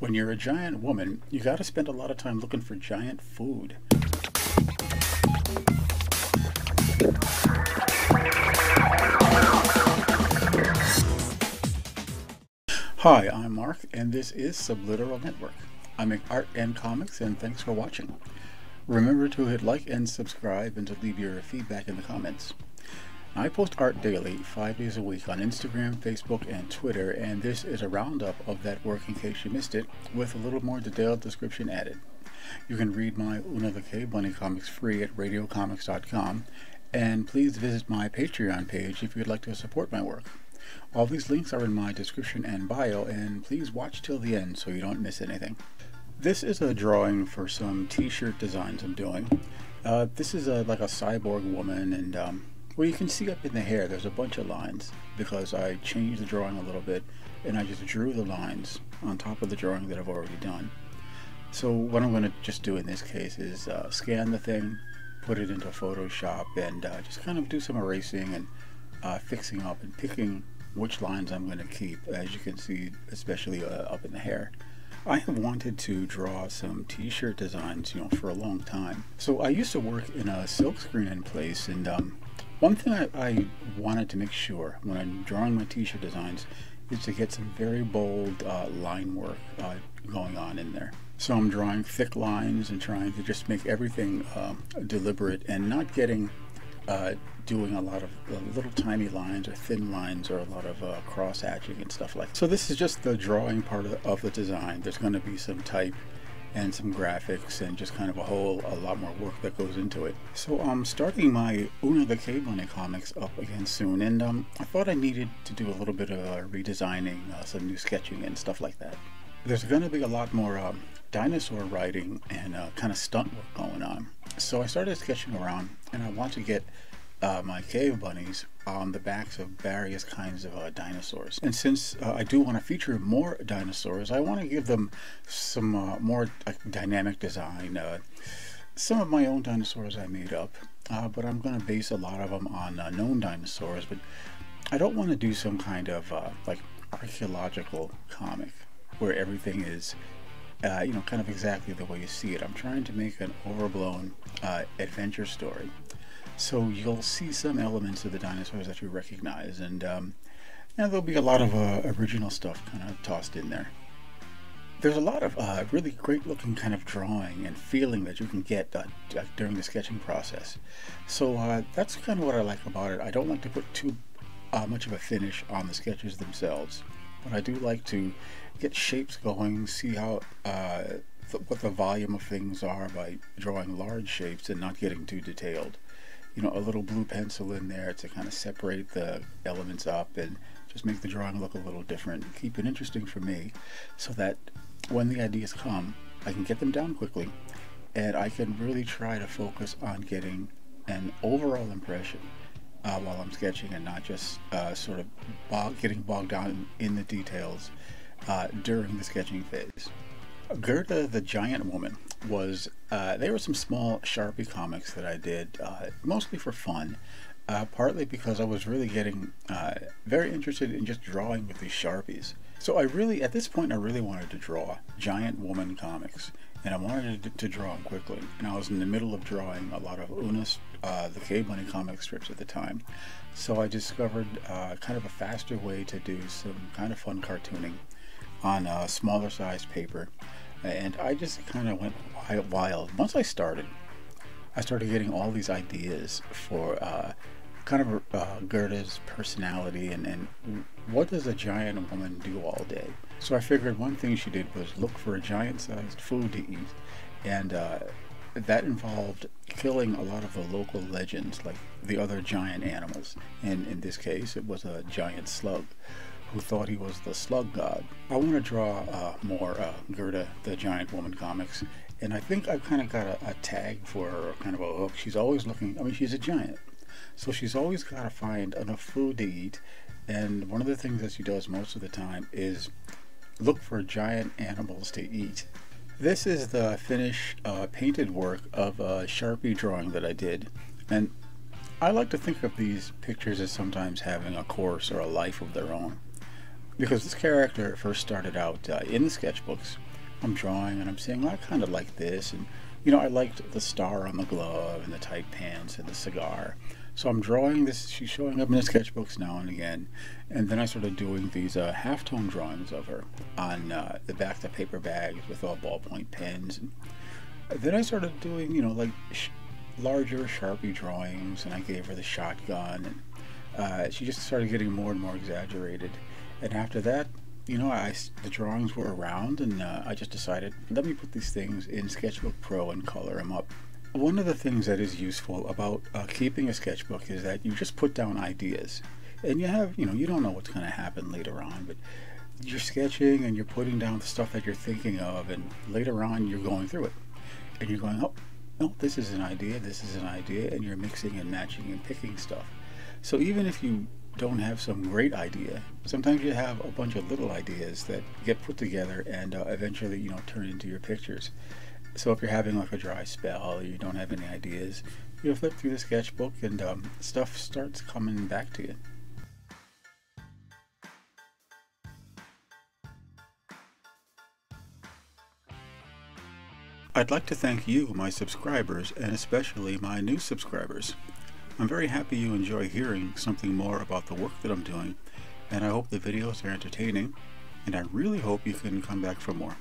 When you're a giant woman, you gotta spend a lot of time looking for giant food. Hi, I'm Mark, and this is Subliteral Network. I make art and comics, and thanks for watching. Remember to hit like and subscribe and to leave your feedback in the comments. I post art daily, 5 days a week on Instagram, Facebook, and Twitter, and this is a roundup of that work in case you missed it, with a little more detailed description added. You can read my Una the Cave Bunny comics free at radiocomics.com, and please visit my Patreon page if you'd like to support my work. All these links are in my description and bio, and please watch till the end so you don't miss anything. This is a drawing for some t-shirt designs I'm doing. This is like a cyborg woman, and well, you can see up in the hair there's a bunch of lines because I changed the drawing a little bit and I just drew the lines on top of the drawing that I've already done. So what I'm going to just do in this case is scan the thing, put it into Photoshop, and just kind of do some erasing and fixing up and picking which lines I'm going to keep, as you can see, especially up in the hair. I have wanted to draw some t-shirt designs, for a long time. So I used to work in a silkscreen in place, and one thing I wanted to make sure when I'm drawing my t-shirt designs is to get some very bold line work going on in there. So I'm drawing thick lines and trying to just make everything deliberate and not doing a lot of little tiny lines or thin lines or a lot of cross hatching and stuff like that. So this is just the drawing part of the design. There's going to be some type and some graphics and just kind of a lot more work that goes into it. So I'm starting my Una the Cave Bunny comics up again soon, and I thought I needed to do a little bit of redesigning, some new sketching and stuff like that. There's going to be a lot more dinosaur riding and kind of stunt work going on. So I started sketching around, and I want to get my cave bunnies on the backs of various kinds of dinosaurs. And since I do want to feature more dinosaurs, I want to give them some more dynamic design. Some of my own dinosaurs I made up, but I'm going to base a lot of them on known dinosaurs. But I don't want to do some kind of like archaeological comic where everything is kind of exactly the way you see it. I'm trying to make an overblown adventure story. So you'll see some elements of the dinosaurs that you recognize, and there'll be a lot of original stuff kind of tossed in there. There's a lot of really great looking kind of drawing and feeling that you can get during the sketching process. So that's kind of what I like about it. I don't like to put too much of a finish on the sketches themselves, but I do like to get shapes going, see how what the volume of things are by drawing large shapes and not getting too detailed. A little blue pencil in there to kind of separate the elements up and just make the drawing look a little different, keep it interesting for me, so that when the ideas come, I can get them down quickly, and I can really try to focus on getting an overall impression while I'm sketching, and not just sort of getting bogged down in the details during the sketching phase. Gerda the Giant Woman was, there were some small Sharpie comics that I did, mostly for fun, partly because I was really getting very interested in just drawing with these Sharpies. So at this point I really wanted to draw giant woman comics, and I wanted to draw them quickly, and I was in the middle of drawing a lot of Una's the Cave Bunny comic strips at the time. So I discovered kind of a faster way to do some kind of fun cartooning on a smaller size paper, and I just kind of went wild. Once I started getting all these ideas for kind of Gerda's personality and what does a giant woman do all day. So I figured one thing she did was look for a giant-sized food to eat, and that involved killing a lot of the local legends, like the other giant animals, and in this case it was a giant slug who thought he was the slug god. I want to draw more Gerda the Giant Woman comics, and I think I've kind of got a tag for her, kind of a hook. She's always looking, she's a giant, so she's always got to find enough food to eat, and one of the things that she does most of the time is look for giant animals to eat. This is the finished painted work of a Sharpie drawing that I did, and I like to think of these pictures as sometimes having a course or a life of their own. Because this character first started out in the sketchbooks I'm drawing and I'm saying, well, I kind of like this, and you know, I liked the star on the glove and the tight pants and the cigar. So I'm drawing this. She's showing up in the sketchbooks now and again, and then I started doing these halftone drawings of her on the back of the paper bags with all ballpoint pens. And then I started doing, you know, like larger Sharpie drawings, and I gave her the shotgun, and she just started getting more and more exaggerated. And after that, you know, the drawings were around, and I just decided, let me put these things in Sketchbook Pro and color them up. One of the things that is useful about keeping a sketchbook is that you just put down ideas, and you know, you don't know what's going to happen later on, but you're sketching and you're putting down the stuff that you're thinking of, and later on you're going through it, and you're going, oh, no, this is an idea, this is an idea, and you're mixing and matching and picking stuff. So even if you don't have some great idea, sometimes you have a bunch of little ideas that get put together and eventually, you know, turn into your pictures. So if you're having like a dry spell or you don't have any ideas, you flip through the sketchbook and stuff starts coming back to you. I'd like to thank you, my subscribers, and especially my new subscribers. I'm very happy you enjoy hearing something more about the work that I'm doing, and I hope the videos are entertaining, and I really hope you can come back for more.